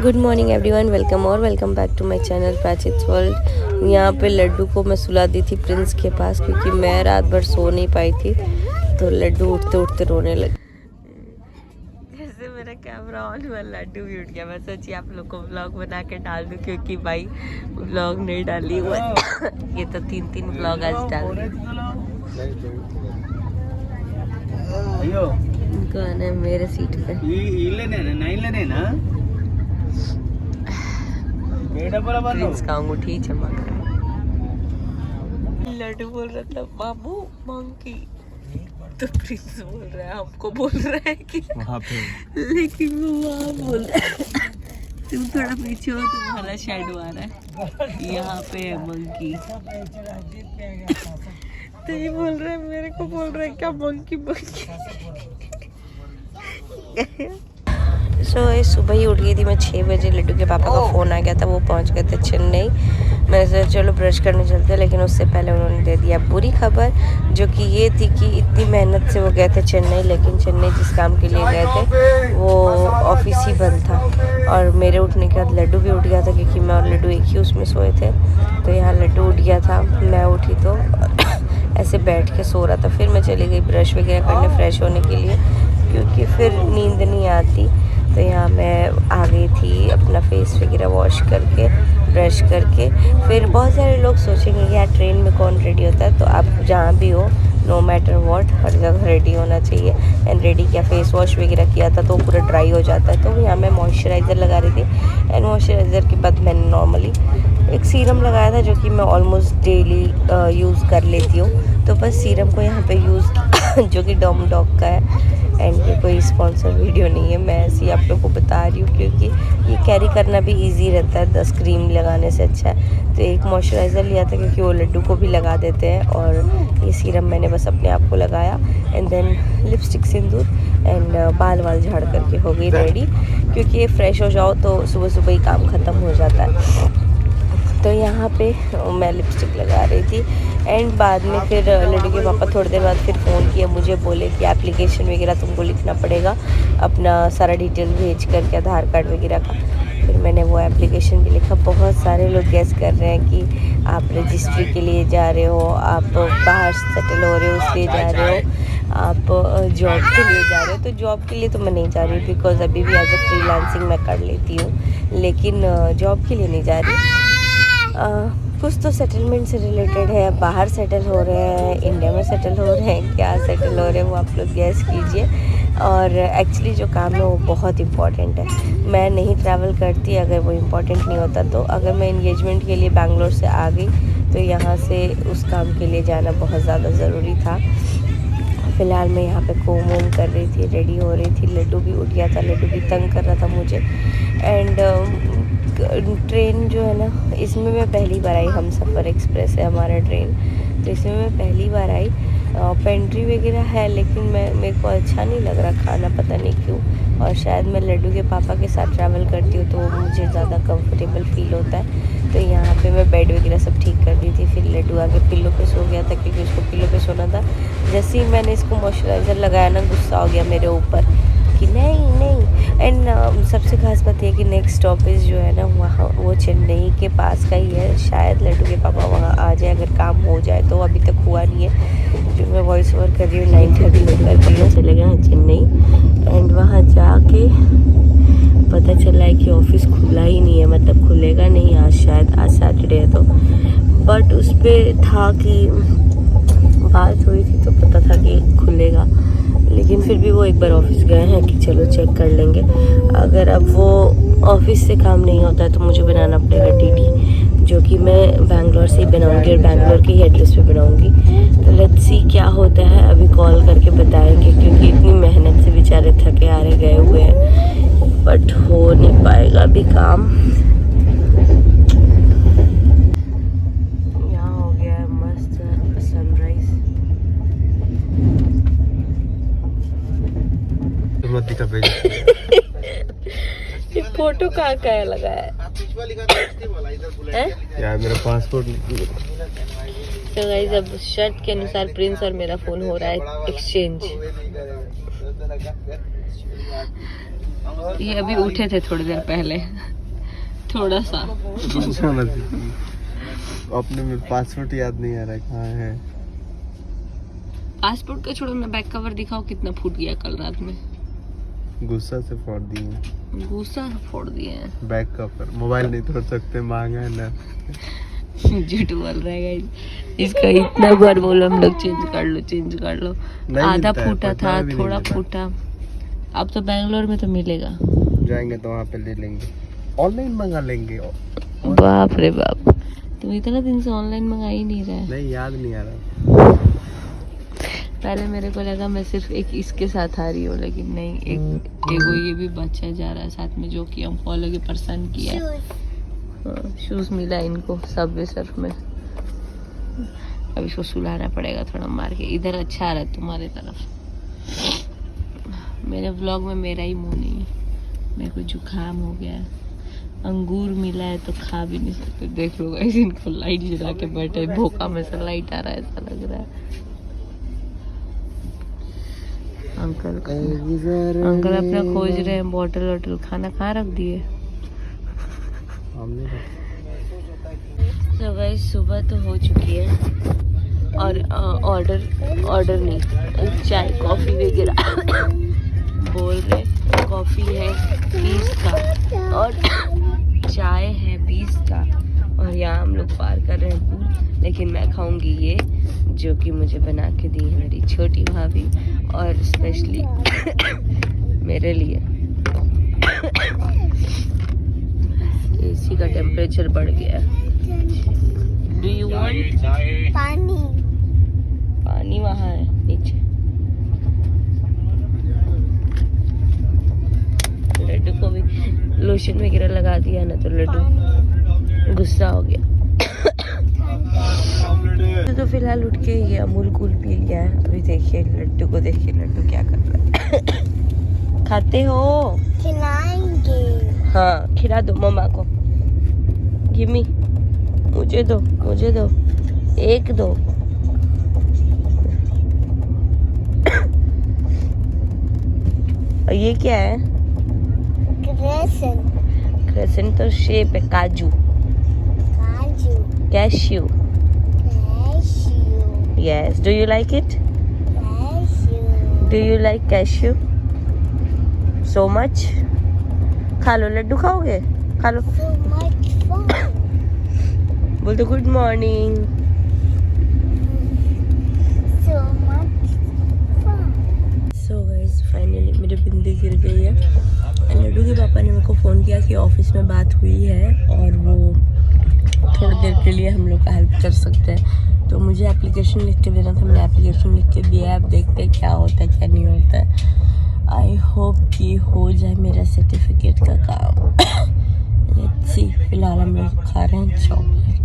Good morning everyone, welcome back to my channel Prachi's world. यहाँ पे लड्डू को मैं सुला दी थी प्रिंस के पास, क्योंकि मैं रात भर सो नहीं पाई थी। तो लड्डू उठते उठते रोने लगे। जैसे मेरा कैमरा ऑन हुआ लड्डू भी उठ गया। मैं सोची आप लोग को व्लॉग बना के डाल दूँ, क्योंकि भाई व्लॉग नहीं डाली हुआ। ये तो 3 व्लॉग आज डाल दी। कौन है मेरे सीट पे? प्रिंस का अंगूठी चमक रहा है। लड्डू बोल रहा था बाबू मंकी, तो प्रिंस बोल रहा है हमको बोल रहा है कि वहाँ पे, लेकिन वो वहाँ बोल रहा है। तुम थोड़ा पीछे हो, तुम्हारा शैडो आ रहा है, यहाँ पे है मंकी। तो ये बोल रहा है, मेरे को बोल रहा है क्या मंकी मंकी। सुबह ही उठ गई थी मैं 6 बजे। लड्डू के पापा का फ़ोन आ गया था, वो पहुंच गए थे चेन्नई। मैंने सोचा चलो ब्रश करने चलते, लेकिन उससे पहले उन्होंने दे दिया बुरी खबर, जो कि ये थी कि इतनी मेहनत से वो गए थे चेन्नई, लेकिन चेन्नई जिस काम के लिए गए थे वो ऑफिस ही बंद था। और मेरे उठने के बाद लड्डू भी उठ गया था, क्योंकि मैं और लड्डू एक ही उसमें सोए थे। तो यहाँ लड्डू उठ गया था, मैं उठी तो ऐसे बैठ के सो रहा था। फिर मैं चली गई ब्रश वगैरह करने, फ्रेश होने के लिए, क्योंकि फिर नींद नहीं आती। तो यहाँ मैं आ गई थी अपना फेस वगैरह वॉश करके, ब्रश करके। फिर बहुत सारे लोग सोचेंगे कि यार ट्रेन में कौन रेडी होता है, तो आप जहाँ भी हो, नो मैटर व्हाट, हर जगह रेडी होना चाहिए। एंड रेडी किया, फेस वॉश वगैरह किया था तो पूरा ड्राई हो जाता है। तो यहाँ मैं मॉइस्चराइज़र लगा रही थी, एंड मॉइस्चराइज़र के बाद मैंने नॉर्मली एक सीरम लगाया था, जो कि मैं ऑलमोस्ट डेली यूज़ कर लेती हूँ। तो बस सीरम को यहाँ पे यूज़ जो कि डॉम डॉग का है। एंड ये कोई स्पॉन्सर वीडियो नहीं है, मैं ऐसे ही आप लोग को बता रही हूँ, क्योंकि ये कैरी करना भी इजी रहता है, 10 क्रीम लगाने से अच्छा है। तो एक मॉइस्चराइज़र लिया था, क्योंकि वो लड्डू को भी लगा देते हैं, और ये सीरम मैंने बस अपने आप को लगाया। And then lipstick, sindoor, and बाल झाड़ करके हो गई रेडी, क्योंकि ये फ्रेश हो जाओ तो सुबह सुबह ही काम ख़त्म हो जाता है। तो यहाँ पे मैं लिपस्टिक लगा रही थी। एंड बाद में फिर लड्डू के पापा थोड़ी देर बाद फिर फ़ोन किया मुझे, बोले कि एप्लीकेशन वगैरह तुमको लिखना पड़ेगा, अपना सारा डिटेल भेज करके, आधार कार्ड वगैरह का। फिर मैंने वो एप्लीकेशन भी लिखा। बहुत सारे लोग गेस कर रहे हैं कि आप रजिस्ट्री के लिए जा रहे हो, आप बाहर सेटल हो रहे हो इसलिए जा रहे हो, आप जॉब के लिए जा रहे हो। तो जॉब के लिए तो मैं नहीं जा रही, बिकॉज अभी भी एज अ फ्रीलांसिंग मैं कर लेती हूँ, लेकिन जॉब के लिए नहीं जा रही। कुछ तो सेटलमेंट से रिलेटेड है, बाहर सेटल हो रहे हैं, इंडिया में सेटल हो रहे हैं, क्या सेटल हो रहे हैं वो आप लोग गैस कीजिए। और एक्चुअली जो काम है वो बहुत इम्पॉर्टेंट है। मैं नहीं ट्रैवल करती अगर वो इम्पॉर्टेंट नहीं होता। तो अगर मैं इंगेजमेंट के लिए बैंगलोर से आ गई, तो यहाँ से उस काम के लिए जाना बहुत ज़्यादा ज़रूरी था। फ़िलहाल मैं यहाँ पे कोम वोम कर रही थी, रेडी हो रही थी। लड्डू भी उठ गया था, लड्डू भी तंग कर रहा था मुझे। एंड ट्रेन जो है ना, इसमें मैं पहली बार आई। हम सफ़र एक्सप्रेस है हमारा ट्रेन, तो इसमें मैं पहली बार आई। पेंट्री वगैरह है, लेकिन मेरे को अच्छा नहीं लग रहा खाना, पता नहीं क्यों। और शायद मैं लड्डू के पापा के साथ ट्रैवल करती हूँ, तो मुझे ज़्यादा कंफर्टेबल फील होता है। तो यहाँ पे मैं बेड वगैरह सब ठीक कर दी थी। फिर लड्डू आगे पिल्लो पे सो गया था, क्योंकि उसको पिल्लो पे सोना था। जैसे ही मैंने इसको मॉइस्चराइज़र लगाया ना, गुस्सा हो गया मेरे ऊपर कि नहीं। एंड सबसे खास बात ये कि नेक्स्ट स्टॉपेज जो है ना, वहाँ वो चेन्नई के पास का ही है। शायद लड्डू के पापा वहाँ आ जाए, अगर काम हो जाए तो। अभी तक हुआ नहीं है, जो मैं वॉइस ओवर कर रही हूँ 9:30 में कर रही हूँ। चले गए हैं चेन्नई, एंड वहाँ जाके पता चला है कि ऑफिस खुला ही नहीं है, मतलब खुलेगा नहीं आज, शायद आज सैटरडे है तो। बट उस पर था कि बात हुई थी तो पता था कि खुलेगा, लेकिन फिर भी वो एक बार ऑफिस गए हैं कि चलो चेक कर लेंगे। अगर अब वो ऑफिस से काम नहीं होता है तो मुझे बनाना पड़ेगा टीटी, जो कि मैं बैंगलोर से ही बनाऊंगी, और बैंगलोर के ही एड्रेस पे बनाऊंगी। तो लेट्स सी क्या होता है, अभी कॉल करके बताएंगे, क्योंकि इतनी मेहनत से बेचारे थके हारे गए हुए हैं, बट हो नहीं पाएगा अभी काम। यहाँ हो गया है मस्त सनराइज। ये फोटो कहाँ का है लगा है? यार मेरा पासपोर्ट। तो गाइस अब शर्ट के अनुसार प्रिंस और मेरा फोन हो रहा है एक्सचेंज। ये अभी उठे थे थोड़ी देर पहले। थोड़ा सा। अपने में पासपोर्ट याद नहीं आ रहा कहाँ है। पासपोर्ट का छोड़ो ना, बैक कवर दिखाओ कितना फूट गया कल रात में। गुस्सा से फोड़ दिए। गुस्सा फोड़ दिए हैं। बैक कवर मोबाइल नहीं तोड़ सकते, महंगा है ना। झूठ बोल रहे हैं गाइस, इसका इतना बार बोलो हम लोग चेंज कर लो चेंज कर लो। आधा फूटा था, थोड़ा फूटा। अब तो बैंगलोर में तो मिलेगा, जाएंगे तो वहाँ पे ले लेंगे, ऑनलाइन मंगा लेंगे। बाप रे बाप, तुम इतना दिन से ऑनलाइन मंगा ही नहीं रहे। नहीं, याद नहीं आ रहा। पहले मेरे को लगा मैं सिर्फ एक इसके साथ आ रही हूँ, लेकिन नहीं, एगो ये भी बच्चा जा रहा है साथ में, जो कि हम फॉलो के पर्सन किया है। शूज मिला इनको सबवे सर्फ में। अब इसको सुलाना पड़ेगा थोड़ा मार के। इधर अच्छा आ रहा है तुम्हारे तरफ। मेरे व्लॉग में मेरा ही मुंह नहीं है, मेरे को जुकाम हो गया है। अंगूर मिला है तो खा भी नहीं सकते। देख लो गाइस, इनको लाइट जला के बैठे, भोका में से लाइट आ रहा है, ऐसा लग रहा है। अंकल अपना खोज रहे हैं बॉटल वॉटल। खाना कहाँ रख दिए? तो गाइस सुबह तो हो चुकी है, और ऑर्डर नहीं, चाय कॉफ़ी वगैरह बोल रहे। कॉफ़ी है 20 का और चाय है 20 का। और यहाँ हम लोग पार कर रहे हैं पुल, लेकिन मैं खाऊंगी ये जो कि मुझे बना के दी है मेरी छोटी भाभी, और स्पेशली मेरे लिए। एसी का टेम्परेचर बढ़ गया है। डू यू वांट पानी? पानी वहाँ है नीचे। लड्डू को भी लोशन वगैरह लगा दिया ना, तो लड्डू गुस्सा हो गया। तो फिलहाल उठ के ये अमूल कूल पी लिया है। अभी देखिए लड्डू को, देखिए लड्डू क्या कर रहा है। खाते हो? खिलाएंगे। हाँ खिला दो मम्मा को। गिमी, मुझे दो, मुझे दो, एक दो। और ये क्या है? क्रेसेंट। क्रेसेंट तो शेप है, काजू, काजू, cashew. Cashew, Yes. Do you like it? Cashew. Do you like cashew? So much? खा लो, लड्डू खाओगे? खा लो। So much fun. बोल दो good morning. So much fun. So guys finally मेरी बिंदी गिर गई है। लड्डू के पापा ने मेरे को फ़ोन किया कि ऑफिस में बात हुई है और वो थोड़ी देर के लिए हम लोग का हेल्प कर सकते हैं। तो मुझे एप्लीकेशन लिख के देना था, मैंने एप्लीकेशन लिख के दिया है। अब देखते हैं क्या होता है क्या नहीं होता है। आई होप कि हो जाए मेरा सर्टिफिकेट का काम। Let's see. फिलहाल हम लोग खा रहे हैं चॉकलेट।